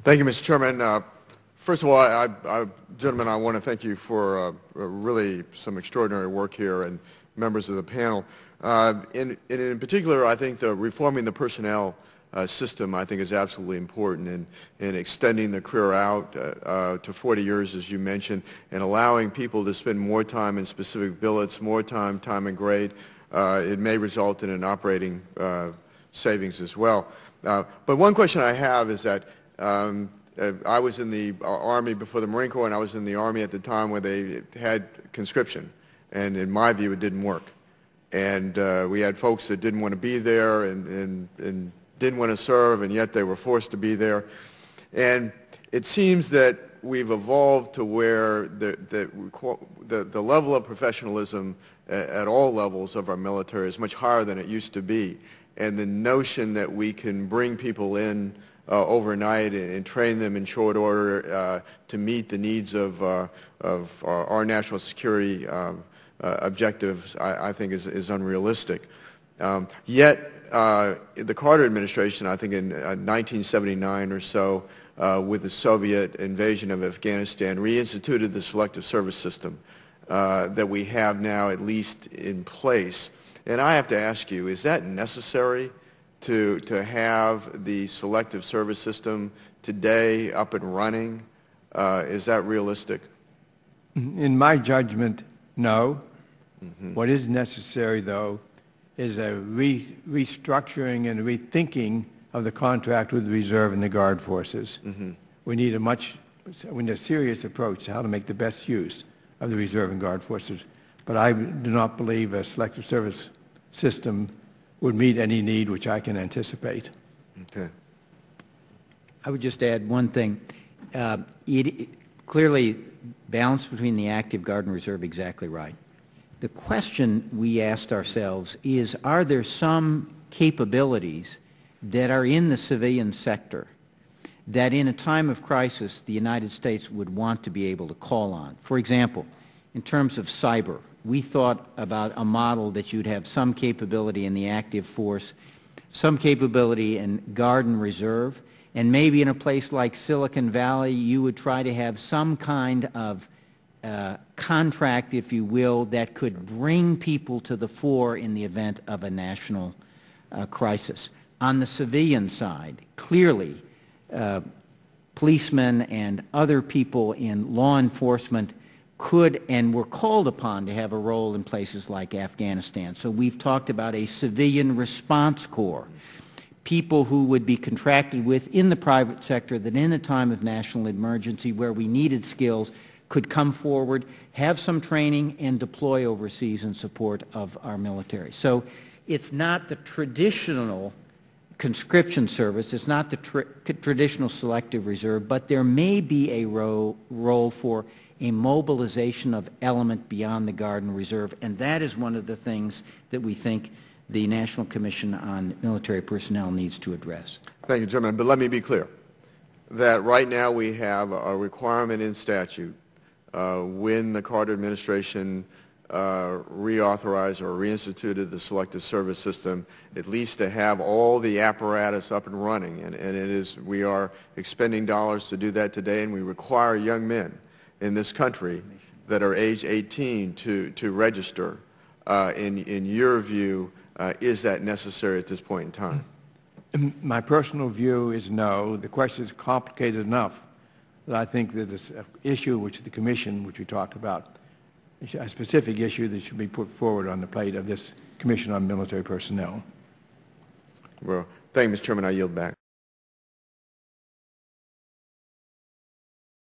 Thank you, Mr. Chairman. First of all, gentlemen, I want to thank you for really some extraordinary work here, and members of the panel. In particular, I think reforming the personnel system, I think, is absolutely important in extending the career out to 40 years, as you mentioned, and allowing people to spend more time in specific billets, more time and grade. It may result in an operating savings as well. But one question I have is that I was in the Army before the Marine Corps, and I was in the Army at the time where they had conscription, and in my view, it didn't work. And we had folks that didn't want to be there and didn't want to serve, and yet they were forced to be there. And it seems that we've evolved to where the level of professionalism at all levels of our military is much higher than it used to be. And the notion that we can bring people in overnight and train them in short order to meet the needs of our national security objectives, I think is unrealistic. Yet, the Carter administration, I think in 1979 or so, with the Soviet invasion of Afghanistan, reinstituted the selective service system that we have now at least in place. And I have to ask you, is that necessary to have the selective service system today up and running? Is that realistic? In my judgment, no. What is necessary, though, is a restructuring and rethinking of the contract with the Reserve and the Guard forces. We need a serious approach to how to make the best use of the Reserve and Guard forces. But I do not believe a selective service system would meet any need which I can anticipate. Okay. I would just add one thing. Clearly, balance between the active Guard and Reserve, exactly right. The question we asked ourselves is, are there some capabilities that are in the civilian sector that in a time of crisis the United States would want to be able to call on? For example, in terms of cyber, we thought about a model that you'd have some capability in the active force, some capability in Guard and Reserve, and maybe in a place like Silicon Valley you would try to have some kind of contract, if you will, that could bring people to the fore in the event of a national crisis. On the civilian side, clearly, policemen and other people in law enforcement could and were called upon to have a role in places like Afghanistan. So we've talked about a civilian response corps, people who would be contracted with in the private sector that in a time of national emergency where we needed skills could come forward, have some training, and deploy overseas in support of our military. So it's not the traditional conscription service, it's not the traditional selective reserve, but there may be a role for a mobilization of element beyond the Guard and Reserve, and that is one of the things that we think the National Commission on Military Personnel needs to address. Thank you, Chairman. But let me be clear that right now we have a requirement in statute when the Carter administration reauthorized or reinstituted the selective service system, at least to have all the apparatus up and running. And we are expending dollars to do that today, and we require young men in this country that are age 18 to register. In your view, is that necessary at this point in time? My personal view is no. The question is complicated enough that I think that this issue which the Commission, which we talked about, a specific issue that should be put forward on the plate of this Commission on Military Personnel. Well, thank you, Mr. Chairman. I yield back.